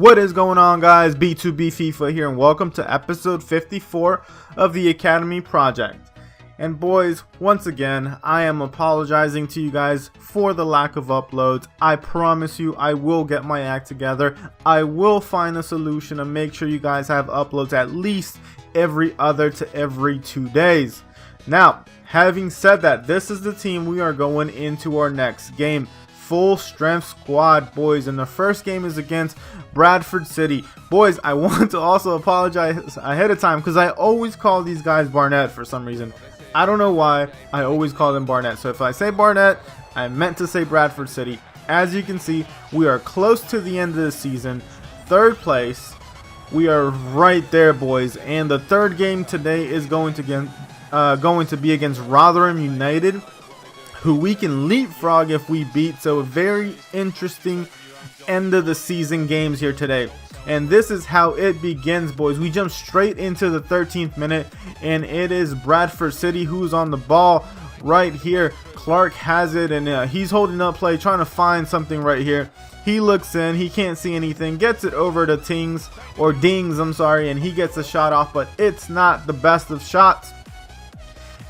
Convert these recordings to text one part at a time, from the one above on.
What is going on, guys? B2B FIFA here, and welcome to episode 54 of the Academy Project. And boys, once again, I am apologizing to you guys for the lack of uploads. I promise you I will get my act together. I will find a solution to make sure you guys have uploads at least every other to every 2 days. Now, having said that, this is the team we are going into our next game. Full strength squad, boys, and the first game is against Bradford City. Boys, I want to also apologize ahead of time because I always call these guys Barnett for some reason. I don't know why. I always call them Barnett. So if I say Barnett, I meant to say Bradford City. As you can see, we are close to the end of the season. Third place. We are right there, boys. And the third game today is going to be against Rotherham United, who we can leapfrog if we beat. So a very interesting end of the season games here today. And this is how it begins, boys. We jump straight into the 13th minute, and it is Bradford City who's on the ball right here. Clark has it, and he's holding up play, trying to find something right here. He looks in, he can't see anything, gets it over to Dings, I'm sorry, and he gets a shot off, but it's not the best of shots.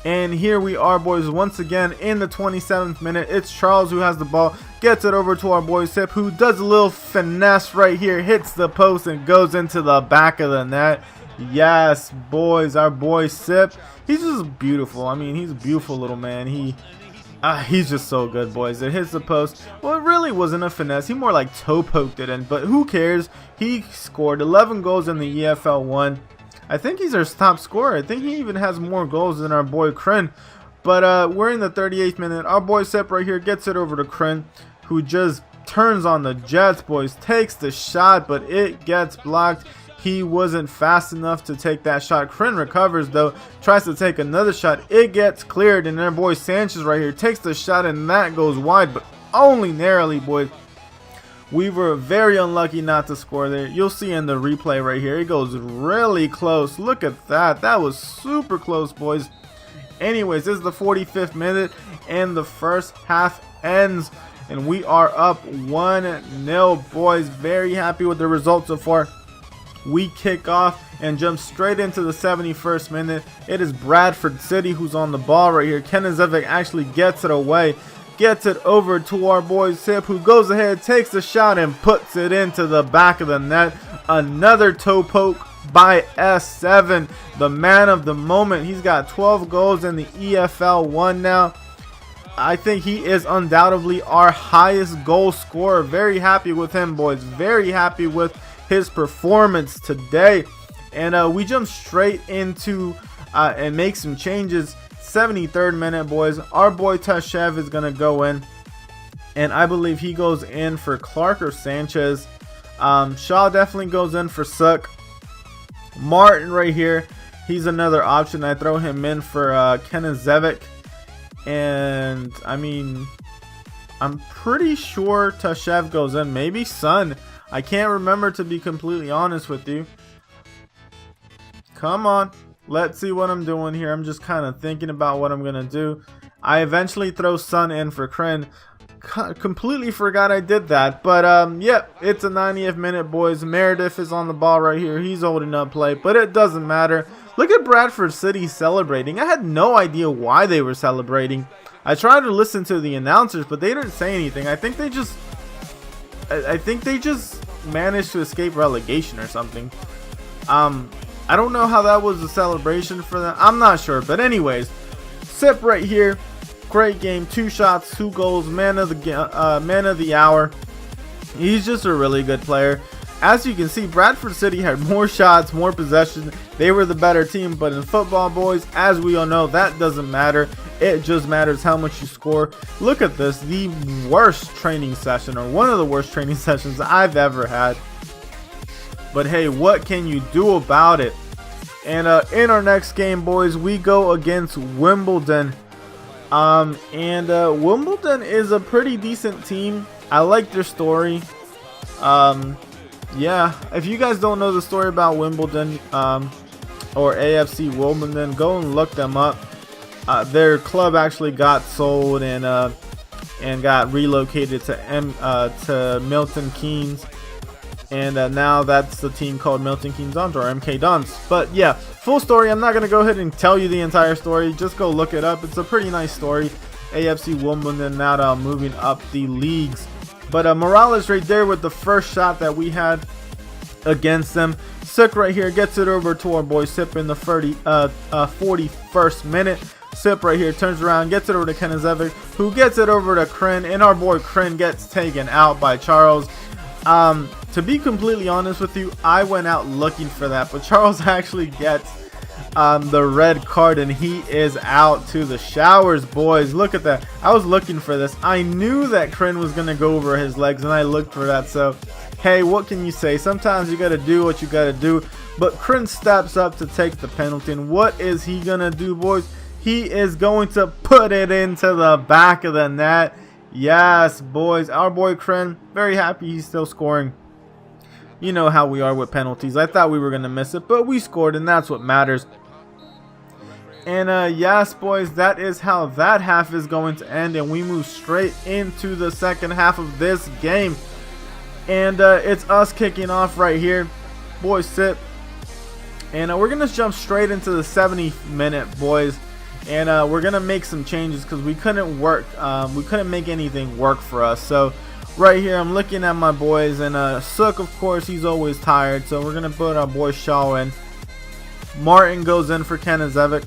And here we are, boys, once again in the 27th minute. It's Charles who has the ball, gets it over to our boy Sip, who does a little finesse right here, hits the post and goes into the back of the net. Yes, boys, our boy Sip, he's just beautiful. I mean, he's a beautiful little man. He's just so good, boys. It hits the post. Well, it really wasn't a finesse. He more like toe poked it in, but who cares? He scored 11 goals in the EFL 1. I think he's our top scorer. I think he even has more goals than our boy Kren. But we're in the 38th minute. Our boy Sepp right here gets it over to Kren, who just turns on the Jets, boys. Takes the shot, but it gets blocked. He wasn't fast enough to take that shot. Kren recovers, though. Tries to take another shot. It gets cleared, and our boy Sanchez right here takes the shot, and that goes wide, but only narrowly, boys. We were very unlucky not to score there. You'll see in the replay right here. It goes really close. Look at that. That was super close, boys. Anyways, this is the 45th minute, and the first half ends, and we are up 1-0, boys. Very happy with the result so far. We kick off and jump straight into the 71st minute. It is Bradford City who's on the ball right here. Kenizevic actually gets it away. Gets it over to our boy Sip, who goes ahead, takes the shot, and puts it into the back of the net. Another toe poke by S7, the man of the moment. He's got 12 goals in the EFL 1 now. I think he is undoubtedly our highest goal scorer. Very happy with him, boys. Very happy with his performance today. And we jump straight into and make some changes. 73rd minute, boys. Our boy Tashev is going to go in, and I believe he goes in for Clark or Sanchez. Shaw definitely goes in for Suk. Martin right here, he's another option. I throw him in for Kenizevic, and I mean, I'm pretty sure Tashev goes in. Maybe Sun. I can't remember, to be completely honest with you. Come on. Let's see what I'm doing here. I'm just kind of thinking about what I'm going to do. I eventually throw Sun in for Kren. Completely forgot I did that. But, yep, it's a 90th minute, boys. Meredith is on the ball right here. He's holding up play, but it doesn't matter. Look at Bradford City celebrating. I had no idea why they were celebrating. I tried to listen to the announcers, but they didn't say anything. I think they just managed to escape relegation or something. I don't know how that was a celebration for them. I'm not sure. But anyways, Sip right here. Great game. 2 shots, 2 goals. Man of the hour. He's just a really good player. As you can see, Bradford City had more shots, more possession. They were the better team. But in football, boys, as we all know, that doesn't matter. It just matters how much you score. Look at this. The worst training session, or one of the worst training sessions I've ever had. But hey, what can you do about it? And in our next game, boys, we go against Wimbledon. Wimbledon is a pretty decent team. I like their story. Yeah, if you guys don't know the story about Wimbledon or AFC Wimbledon, go and look them up. Their club actually got sold and got relocated to Milton Keynes. And now that's the team called Milton Keynes Dons, or MK Dons. But yeah, full story. I'm not going to go ahead and tell you the entire story. Just go look it up. It's a pretty nice story. AFC Wimbledon now moving up the leagues. But Morales right there with the first shot that we had against them. Suk right here gets it over to our boy Sip in the 41st minute. Sip right here turns around, gets it over to Kenizevic, who gets it over to Kren, and our boy Kren gets taken out by Charles. To be completely honest with you, I went out looking for that, but Charles actually gets the red card, and he is out to the showers, boys. Look at that. I was looking for this. I knew that Kren was going to go over his legs, and I looked for that. So, hey, what can you say? Sometimes you got to do what you got to do. But Kren steps up to take the penalty, and what is he going to do, boys? He is going to put it into the back of the net. Yes, boys. Our boy Kren, very happy he's still scoring. You know how we are with penalties. I thought we were going to miss it, but we scored, and that's what matters. And yes, boys, that is how that half is going to end, and we move straight into the second half of this game. And it's us kicking off right here. Boys, sit. And we're going to jump straight into the 70th minute, boys. And we're going to make some changes because we couldn't work. We couldn't make anything work for us. So right here, I'm looking at my boys, and Suk, of course, he's always tired, so we're gonna put our boy Shaw in. Martin goes in for Kenizevic,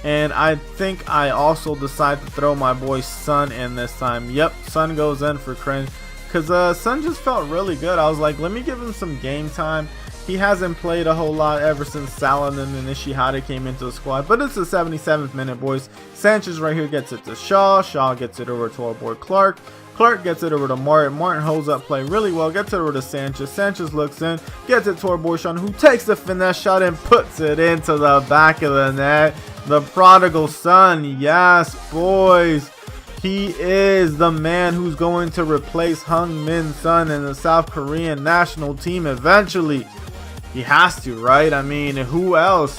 and I think I also decide to throw my boy Son in this time. Yep, Son goes in for Kren, because Son just felt really good. I was like, let me give him some game time. He hasn't played a whole lot ever since Saladin and Ishihara came into the squad, but it's the 77th minute, boys. Sanchez right here gets it to Shaw. Shaw gets it over to our boy Clark. Clark gets it over to Martin. Martin holds up play really well. Gets it over to Sanchez. Sanchez looks in. Gets it to our boy Sean, who takes the finesse shot and puts it into the back of the net. The prodigal son. Yes, boys. He is the man who's going to replace Heung-min Son in the South Korean national team eventually. He has to, right? I mean, who else?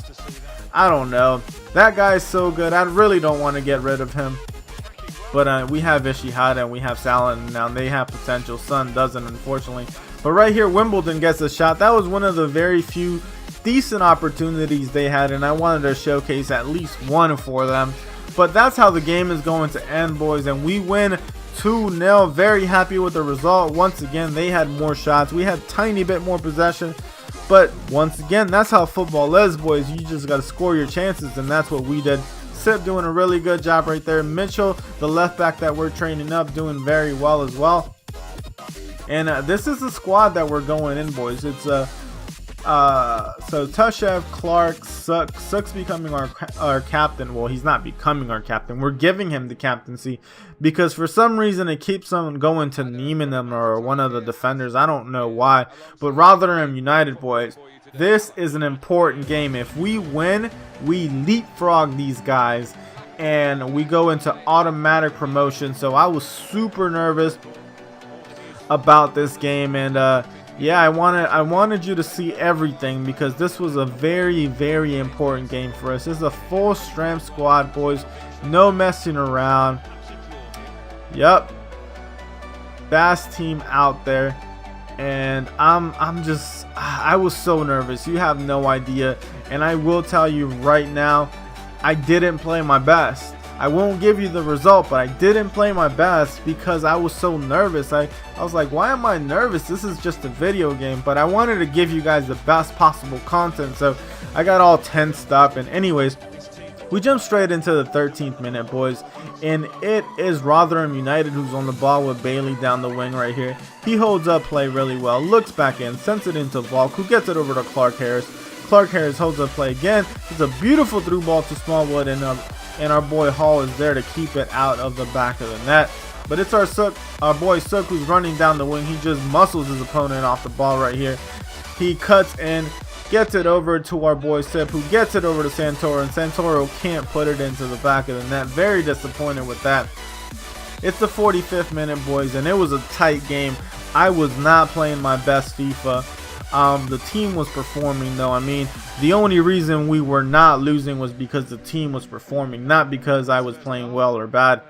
I don't know. That guy's so good. I really don't want to get rid of him. But we have Ishihara and we have Saladin now. They have potential. Son doesn't, unfortunately. But right here, Wimbledon gets a shot. That was one of the very few decent opportunities they had, and I wanted to showcase at least one for them. But that's how the game is going to end, boys. And we win 2-0. Very happy with the result. Once again, they had more shots. We had a tiny bit more possession. But once again, that's how football is, boys. You just got to score your chances, and that's what we did. Sip doing a really good job right there. Mitchell, the left back that we're training up, doing very well as well. And this is the squad that we're going in, boys. It's so Tushev, Clark, Suk. Suk's becoming our captain. Well, he's not becoming our captain. We're giving him the captaincy because for some reason it keeps on going to Neiman or one of the defenders. I don't know why. But Rotherham United, boys, this is an important game. If we win, we leapfrog these guys and we go into automatic promotion. So I was super nervous about this game, and yeah, I wanted you to see everything because this was a very, very important game for us. This is a full strength squad, boys. No messing around. Yep, best team out there. And I was so nervous. You have no idea. And I will tell you right now, I didn't play my best. I won't give you the result, but I didn't play my best because I was so nervous. I was like, why am I nervous? This is just a video game. But I wanted to give you guys the best possible content, so I got all tensed up. And anyways, we jump straight into the 13th minute, boys, and it is Rotherham United who's on the ball with Bailey down the wing right here. He holds up play really well, looks back in, sends it into Volk, who gets it over to Clark Harris. Clark Harris holds up play again. It's a beautiful through ball to Smallwood, and our boy Hall is there to keep it out of the back of the net. But it's our boy Suk who's running down the wing. He just muscles his opponent off the ball right here. He cuts in, gets it over to our boy Sip, who gets it over to Santoro, and Santoro can't put it into the back of the net. Very disappointed with that. It's the 45th minute, boys, and it was a tight game. I was not playing my best FIFA. The team was performing, though. I mean, the only reason we were not losing was because the team was performing, not because I was playing well or bad.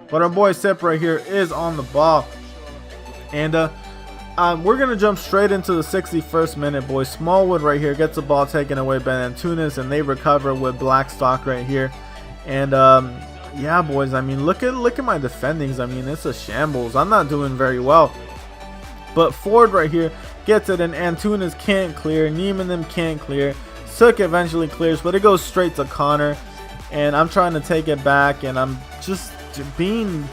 But our boy Sip right here is on the ball. And we're going to jump straight into the 61st minute, boys. Smallwood right here gets the ball taken away by Antunes, and they recover with Blackstock right here. And yeah, boys, I mean, look at my defendings. I mean, it's a shambles. I'm not doing very well. But Ford right here gets it, and Antunes can't clear. Neiman them can't clear. Sook eventually clears, but it goes straight to Connor. And I'm trying to take it back, and I'm just being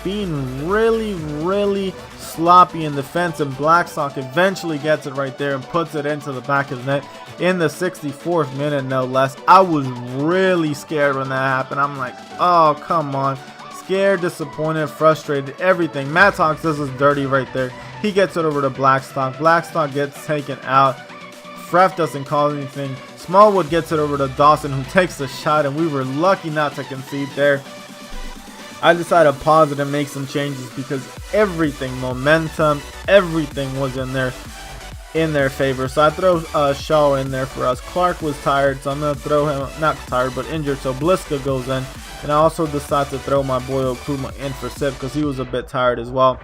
really sloppy in defense, and Blackstock eventually gets it right there and puts it into the back of the net in the 64th minute, no less. I was really scared when that happened. I'm like, oh, come on. Scared, disappointed, frustrated, everything. Matt Talks does us dirty right there. He gets it over to Blackstock. Blackstock gets taken out. Fref doesn't call anything. Smallwood gets it over to Dawson, who takes the shot, and we were lucky not to concede there. I decided to pause it and make some changes because everything, momentum, everything was in their favor. So I throw Shaw in there for us. Clark was tired, so I'm going to throw him, not tired, but injured, so Bliska goes in. And I also decide to throw my boy Okuma in for Sip because he was a bit tired as well.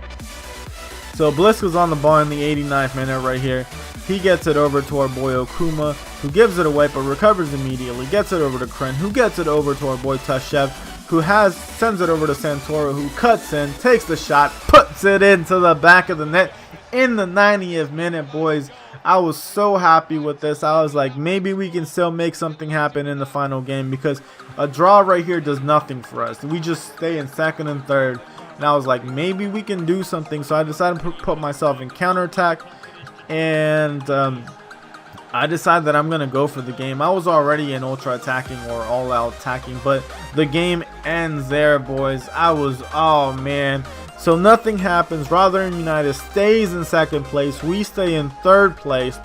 So Bliska's on the ball in the 89th minute right here. He gets it over to our boy Okuma, who gives it away but recovers immediately. Gets it over to Kren, who gets it over to our boy Tashev, who sends it over to Santoro, who cuts in, takes the shot, puts it into the back of the net in the 90th minute, boys. I was so happy with this. I was like, maybe we can still make something happen in the final game, because a draw right here does nothing for us. We just stay in second and third. And I was like, maybe we can do something. So I decided to put myself in counterattack. And I decided that I'm going to go for the game. I was already in ultra attacking or all out attacking, but the game ends there, boys. Oh man. So nothing happens. Rotherham United stays in second place. We stay in third place.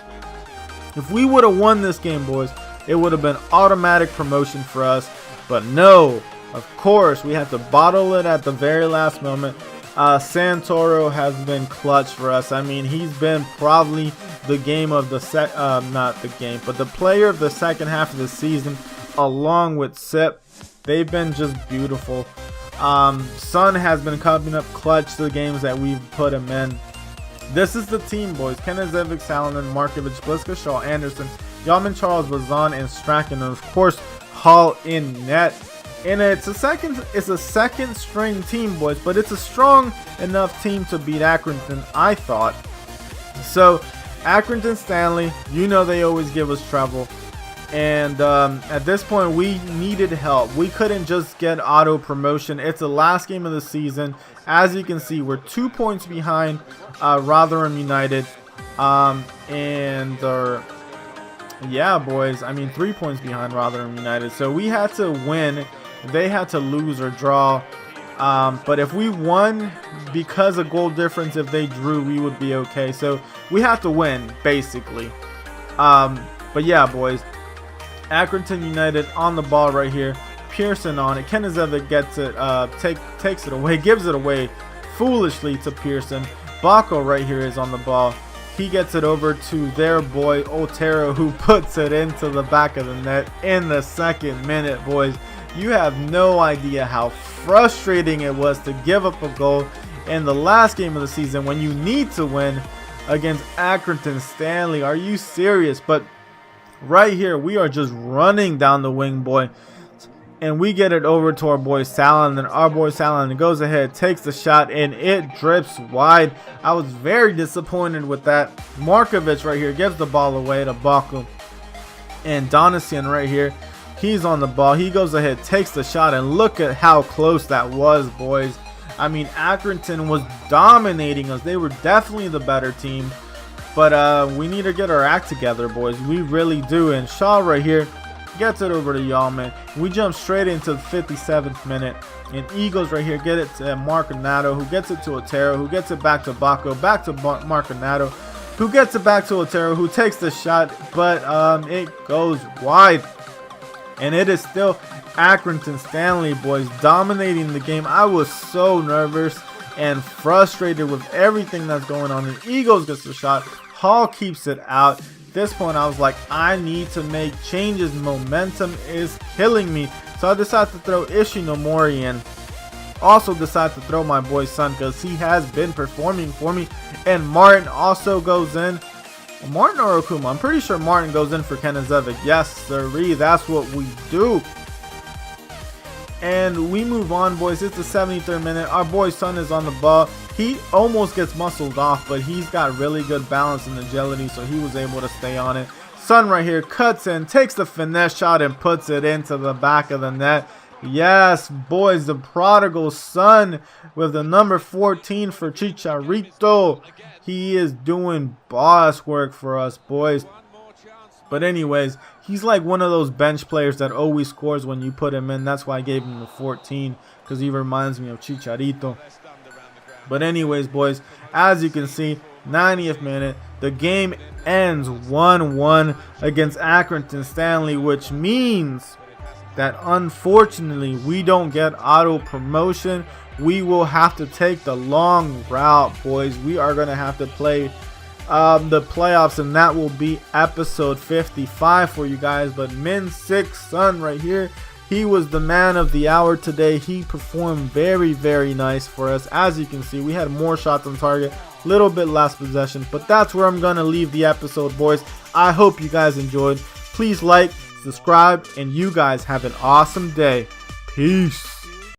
If we would have won this game, boys, it would have been automatic promotion for us. But no, of course, we had to bottle it at the very last moment. Santoro has been clutch for us. I mean, he's been probably the game of the the player of the second half of the season, along with Sip. They've been just beautiful. Son has been coming up clutch to the games that we've put him in. This is the team, boys. Kenezevic, Salonen, Markovic, Bliska, Shaw, Anderson, Yaman, Charles, Bazan, and Strachan, and of course Hall in net. And it's a second string team, boys, but it's a strong enough team to beat Accrington, I thought. So Accrington Stanley, you know they always give us trouble. And at this point, we needed help. We couldn't just get auto promotion. It's the last game of the season. As you can see, we're 2 points behind Rotherham United. Yeah, boys. I mean, 3 points behind Rotherham United. So we had to win. They had to lose or draw. But if we won because of goal difference, if they drew, we would be okay. So we have to win, basically. But yeah, boys. Accrington United on the ball right here. Pearson on it. Kenezevic gets it, takes it away, gives it away foolishly to Pearson. Bako right here is on the ball. He gets it over to their boy Otero, who puts it into the back of the net in the second minute, boys. You have no idea how frustrating it was to give up a goal in the last game of the season when you need to win against Accrington Stanley. Are you serious? But right here, we are just running down the wing, boy. And we get it over to our boy Salen. And our boy Salen goes ahead, takes the shot, and it drips wide. I was very disappointed with that. Markovic right here gives the ball away to Baku. And Donasian right here, he's on the ball. He goes ahead, takes the shot, and look at how close that was, boys. I mean, Accrington was dominating us. They were definitely the better team. But we need to get our act together, boys. We really do. And Shaw right here gets it over to Yalman. We jump straight into the 57th minute. And Eagles right here get it to Marconato, who gets it to Otero, who gets it back to Baco, back to Marconato, who gets it back to Otero, who takes the shot, but it goes wide. And it is still Accrington Stanley, boys, dominating the game. I was so nervous and frustrated with everything that's going on. And Eagles gets the shot. Hall keeps it out. At this point, I was like, I need to make changes. Momentum is killing me. So I decided to throw Ishinomori in. also decide to throw my boy Son because he has been performing for me. And Martin also goes in. Martin or Okuma? I'm pretty sure Martin goes in for Kenazevic. Yes, sirree, that's what we do. And we move on, boys. It's the 73rd minute. Our boy Son is on the ball. He almost gets muscled off, but he's got really good balance and agility, so he was able to stay on it. Son right here cuts in, takes the finesse shot, and puts it into the back of the net. Yes, boys, the prodigal Son with the number 14 for Chicharito. He is doing boss work for us, boys. But anyways, he's like one of those bench players that always scores when you put him in. That's why I gave him the 14, because he reminds me of Chicharito. But anyways, boys, as you can see, 90th minute, the game ends 1-1 against Accrington Stanley, which means that unfortunately we don't get auto promotion. We will have to take the long route, boys. We are going to have to play the playoffs, and that will be episode 55 for you guys. But Min 6 Son right here, he was the man of the hour today. He performed very, very nice for us. As you can see, we had more shots on target, little bit less possession, but that's where I'm going to leave the episode, boys. I hope you guys enjoyed. Please like, subscribe, and you guys have an awesome day. Peace.